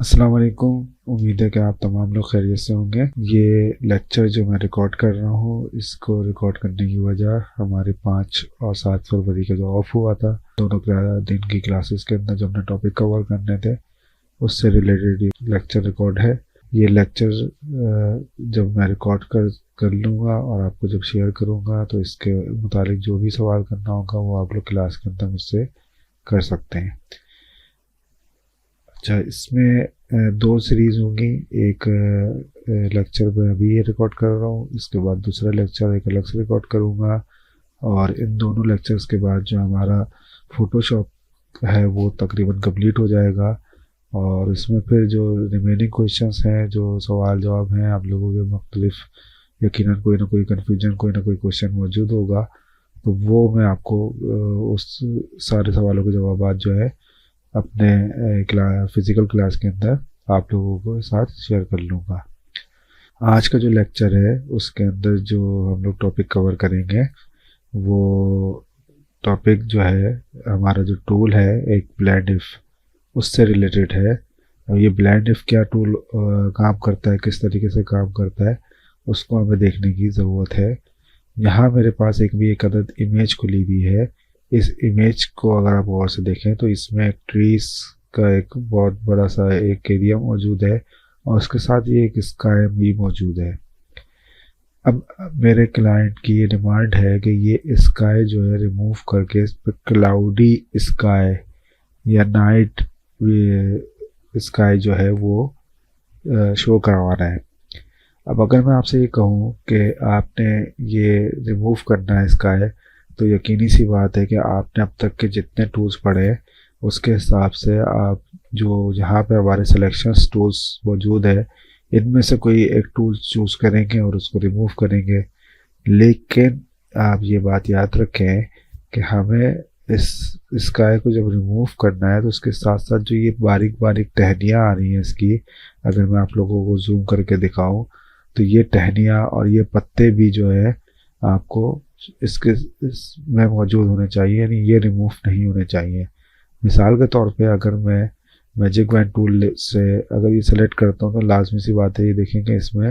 अस्सलाम वालेकुम। उम्मीद है कि आप तमाम लोग खैरियत से होंगे। ये लेक्चर जो मैं रिकॉर्ड कर रहा हूँ, इसको रिकॉर्ड करने की वजह हमारे 5 और 7 फरवरी का जो ऑफ हुआ था, दोनों दिन की क्लासेस के अंदर जो हमने टॉपिक कवर करने थे उससे रिलेटेड ये लेक्चर रिकॉर्ड है। ये लेक्चर जब मैं रिकॉर्ड कर लूँगा और आपको जब शेयर करूँगा तो इसके मुतालिक जो भी सवाल करना होगा वो आप लोग क्लास के अंदर मुझसे कर सकते हैं। अच्छा, इसमें दो सीरीज़ होंगी। एक लेक्चर मैं अभी ये रिकॉर्ड कर रहा हूँ, इसके बाद दूसरा लेक्चर एक अलग से रिकॉर्ड करूँगा, और इन दोनों लेक्चर्स के बाद जो हमारा फ़ोटोशॉप है वो तकरीबन कंप्लीट हो जाएगा। और इसमें फिर जो रिमेनिंग क्वेश्चंस हैं, जो सवाल जवाब हैं, आप लोगों के मुख्तलिफ यकीनन कोई ना कोई कन्फ्यूजन, कोई ना कोई क्वेश्चन मौजूद होगा, तो वो मैं आपको उस सारे सवालों के जवाब जो है अपने फिज़िकल क्लास के अंदर आप लोगों के साथ शेयर कर लूँगा। आज का जो लेक्चर है उसके अंदर जो हम लोग टॉपिक कवर करेंगे वो टॉपिक जो है, हमारा जो टूल है एक ब्लेंड इफ, उससे रिलेटेड है। और ये ब्लेंड इफ क्या टूल काम करता है, किस तरीके से काम करता है, उसको हमें देखने की ज़रूरत है। यहाँ मेरे पास एक अदद इमेज खुली हुई है। इस इमेज को अगर आप गौर से देखें तो इसमें ट्रीज का एक बहुत बड़ा सा एक एरिया मौजूद है और उसके साथ ये एक स्काई भी मौजूद है। अब मेरे क्लाइंट की ये डिमांड है कि ये स्काई जो है रिमूव करके इस पर क्लाउडी स्काई या नाइट स्काई जो है वो शो करवाना है। अब अगर मैं आपसे ये कहूँ कि आपने ये रिमूव करना है स्काई, तो यकीनी सी बात है कि आपने अब तक के जितने टूल्स पढ़े हैं उसके हिसाब से आप जो जहाँ पे हमारे सिलेक्शंस टूल्स मौजूद है इनमें से कोई एक टूल चूज़ करेंगे और उसको रिमूव करेंगे। लेकिन आप ये बात याद रखें कि हमें इस स्काई को जब रिमूव करना है तो उसके साथ साथ जो ये बारीक बारीक टहनियाँ आ रही हैं इसकी, अगर मैं आप लोगों को जूम करके दिखाऊं तो ये टहनियाँ और ये पत्ते भी जो है आपको इसमें मौजूद होने चाहिए, यानी ये रिमूव नहीं होने चाहिए। मिसाल के तौर पे अगर मैं मैजिक वैन टूल से अगर ये सेलेक्ट करता हूँ तो लाजमी सी बात है, ये देखेंगे इसमें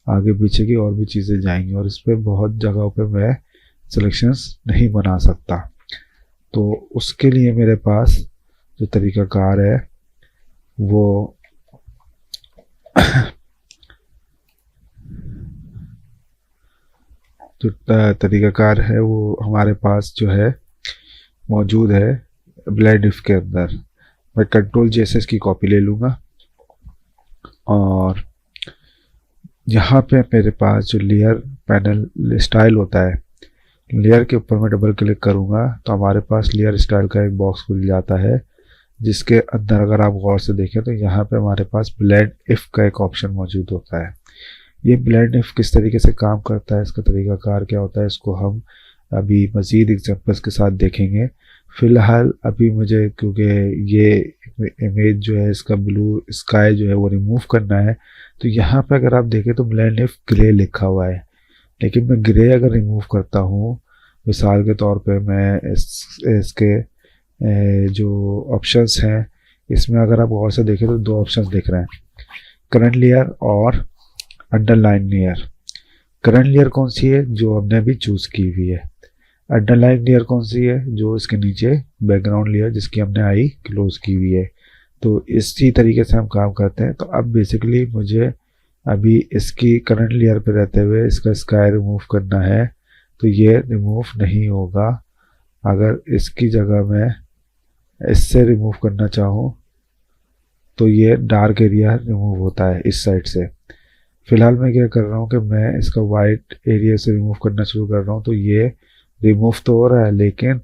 आगे पीछे की और भी चीज़ें जाएंगी और इस पर बहुत जगहों पे मैं सिलेक्शंस नहीं बना सकता। तो उसके लिए मेरे पास जो तरीक़ाकार है वो जो तरीक़ाकार है वो हमारे पास जो है मौजूद है ब्लेंड इफ के अंदर। मैं कंट्रोल J से इसकी कॉपी ले लूँगा और यहाँ पे मेरे पास जो लेयर पैनल स्टाइल होता है, लेयर के ऊपर मैं डबल क्लिक करूँगा तो हमारे पास लेयर स्टाइल का एक बॉक्स खुल जाता है, जिसके अंदर अगर आप गौर से देखें तो यहाँ पे हमारे पास ब्लेंड इफ का एक ऑप्शन मौजूद होता है। ये ब्लेंड इफ किस तरीके से काम करता है, इसका तरीक़ाकार क्या होता है, इसको हम अभी मज़ीद एग्जांपल्स के साथ देखेंगे। फ़िलहाल अभी मुझे क्योंकि ये इमेज जो है इसका ब्लू स्काई जो है वो रिमूव करना है, तो यहाँ पे अगर आप देखें तो ब्लेंड इफ ग्रे लिखा हुआ है, लेकिन मैं ग्रे अगर रिमूव करता हूँ, मिसाल के तौर पे मैं इसके जो ऑप्शंस हैं इसमें अगर आप गौर से देखें तो दो ऑप्शंस दिख रहे हैं, करंट लेयर और अंडरलाइन लेयर। करंट लेयर कौन सी है, जो हमने अभी चूज़ की हुई है। अंडरलाइन लेयर कौन सी है, जो इसके नीचे बैकग्राउंड लेयर जिसकी हमने आई क्लोज की हुई है। तो इसी तरीके से हम काम करते हैं। तो अब बेसिकली मुझे अभी इसकी करंट लेयर पे रहते हुए इसका स्काई रिमूव करना है, तो ये रिमूव नहीं होगा। अगर इसकी जगह मैं इससे रिमूव करना चाहूँ तो ये डार्क एरिया रिमूव होता है इस साइड से। फ़िलहाल मैं क्या कर रहा हूँ कि मैं इसका वाइट एरिया से रिमूव करना शुरू कर रहा हूँ, तो ये रिमूव तो हो रहा है, लेकिन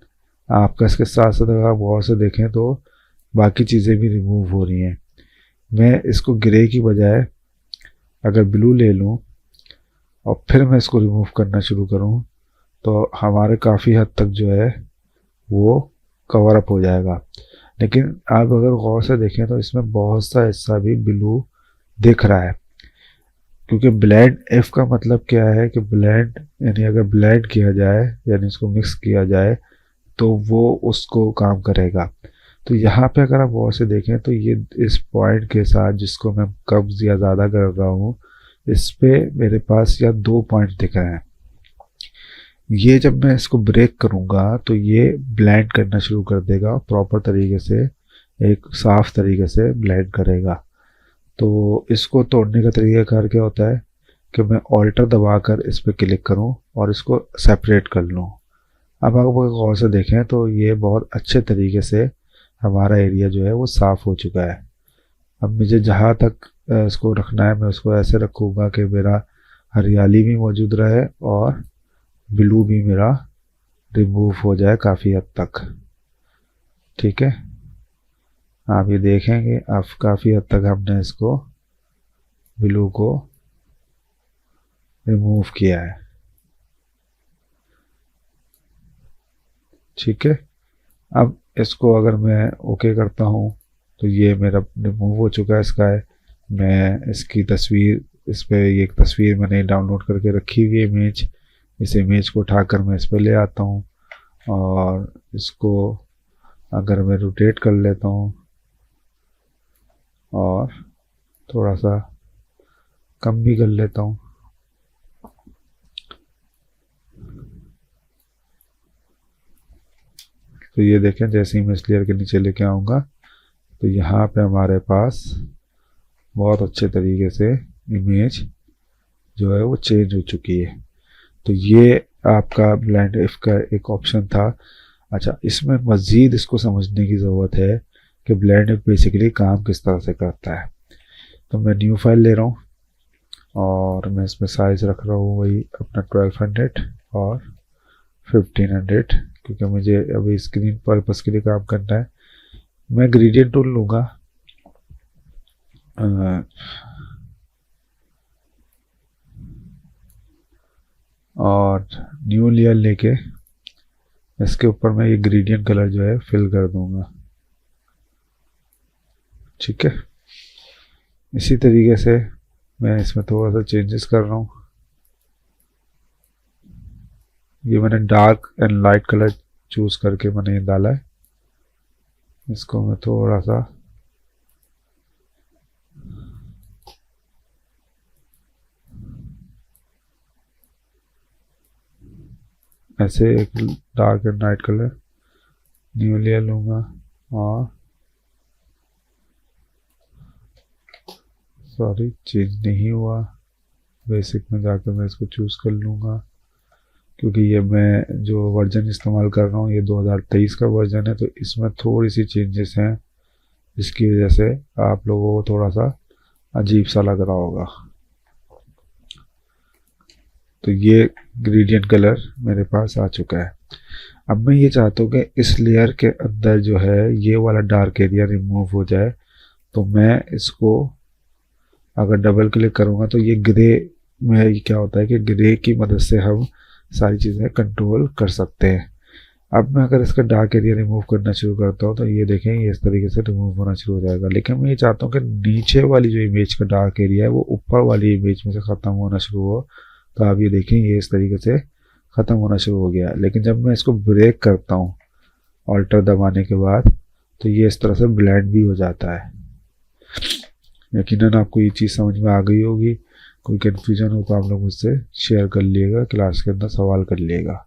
आपका इसके साथ साथ अगर आप गौर से देखें तो बाकी चीज़ें भी रिमूव हो रही हैं। मैं इसको ग्रे की बजाय अगर ब्लू ले लूँ और फिर मैं इसको रिमूव करना शुरू करूँ तो हमारे काफ़ी हद तक जो है वो कवर अप हो जाएगा। लेकिन आप अगर गौर से देखें तो इसमें बहुत सा हिस्सा भी ब्लू दिख रहा है, क्योंकि ब्लेंड इफ का मतलब क्या है कि ब्लेंड यानी अगर ब्लेंड किया जाए यानी इसको मिक्स किया जाए तो वो उसको काम करेगा। तो यहाँ पे अगर आप गौर से देखें तो ये इस पॉइंट के साथ जिसको मैं कब्ज या ज़्यादा कर रहा हूँ, इस पे मेरे पास या 2 पॉइंट दिख रहे हैं। ये जब मैं इसको ब्रेक करूँगा तो ये ब्लेंड करना शुरू कर देगा, प्रॉपर तरीके से एक साफ तरीके से ब्लेंड करेगा। तो इसको तोड़ने का तरीक़ाकार क्या होता है कि मैं ऑल्टर दबाकर इस पर क्लिक करूं और इसको सेपरेट कर लूं। अब आप गौर से देखें तो ये बहुत अच्छे तरीके से हमारा एरिया जो है वो साफ़ हो चुका है। अब मुझे जहाँ तक इसको रखना है मैं उसको ऐसे रखूँगा कि मेरा हरियाली भी मौजूद रहे और ब्लू भी मेरा रिमूव हो जाए काफ़ी हद तक। ठीक है, आप ये देखेंगे अब काफ़ी हद तक हमने इसको ब्लू को रिमूव किया है। ठीक है, अब इसको अगर मैं ओके करता हूँ तो ये मेरा रिमूव हो चुका है स्काई। मैं इसकी तस्वीर, इस पर एक तस्वीर मैंने डाउनलोड करके रखी हुई है इमेज, इस इमेज को उठाकर मैं इस पर ले आता हूँ और इसको अगर मैं रोटेट कर लेता हूँ और थोड़ा सा कम भी कर लेता हूँ, तो ये देखें जैसे ही मैं इस लेयर के नीचे लेके आऊँगा तो यहाँ पे हमारे पास बहुत अच्छे तरीके से इमेज जो है वो चेंज हो चुकी है। तो ये आपका ब्लेंड इफ का एक ऑप्शन था। अच्छा, इसमें मज़ीद इसको समझने की ज़रूरत है कि ब्लेंड इफ बेसिकली काम किस तरह से करता है। तो मैं न्यू फाइल ले रहा हूँ और मैं इसमें साइज़ रख रहा हूँ वही अपना 1200 और 1500, क्योंकि मुझे अभी स्क्रीन पर्पस के लिए काम करना है। मैं ग्रेडियंट टूल लूँगा और न्यू लेयर लेके इसके ऊपर मैं ये ग्रेडियंट कलर जो है फिल कर दूँगा। ठीक है, इसी तरीके से मैं इसमें थोड़ा सा चेंजेस कर रहा हूँ। ये मैंने dark and light colour choose करके मैंने ये डाला है। इसको मैं थोड़ा सा ऐसे एक dark and light colour new layer लूँगा और सॉरी चेंज नहीं हुआ, बेसिक में जाकर मैं इसको चूज़ कर लूँगा, क्योंकि ये मैं जो वर्जन इस्तेमाल कर रहा हूँ ये 2023 का वर्जन है, तो इसमें थोड़ी सी चेंजेस हैं जिसकी वजह से आप लोगों को थोड़ा सा अजीब सा लग रहा होगा। तो ये ग्रेडियंट कलर मेरे पास आ चुका है। अब मैं ये चाहता हूँ कि इस लेयर के अंदर जो है ये वाला डार्क एरिया रिमूव हो जाए, तो मैं इसको अगर डबल क्लिक करूँगा तो ये ग्रे में क्या होता है कि ग्रे की मदद से हम सारी चीज़ें कंट्रोल कर सकते हैं। अब मैं अगर इसका डार्क एरिया रिमूव करना शुरू करता हूँ तो ये देखें ये इस तरीके से रिमूव होना शुरू हो जाएगा। लेकिन मैं ये चाहता हूँ कि नीचे वाली जो इमेज का डार्क एरिया है वो ऊपर वाली इमेज में से ख़त्म होना शुरू हो। तो आप ये देखें ये इस तरीके से ख़त्म होना शुरू हो गया। लेकिन जब मैं इसको ब्रेक करता हूँ ऑल्टर दबाने के बाद तो ये इस तरह से ब्लेंड भी हो जाता है। यकीनन आपको ये चीज़ समझ में आ गई होगी। कोई कन्फ्यूजन हो तो आप लोग मुझसे शेयर कर लिएगा, क्लास के अंदर सवाल कर लिएगा।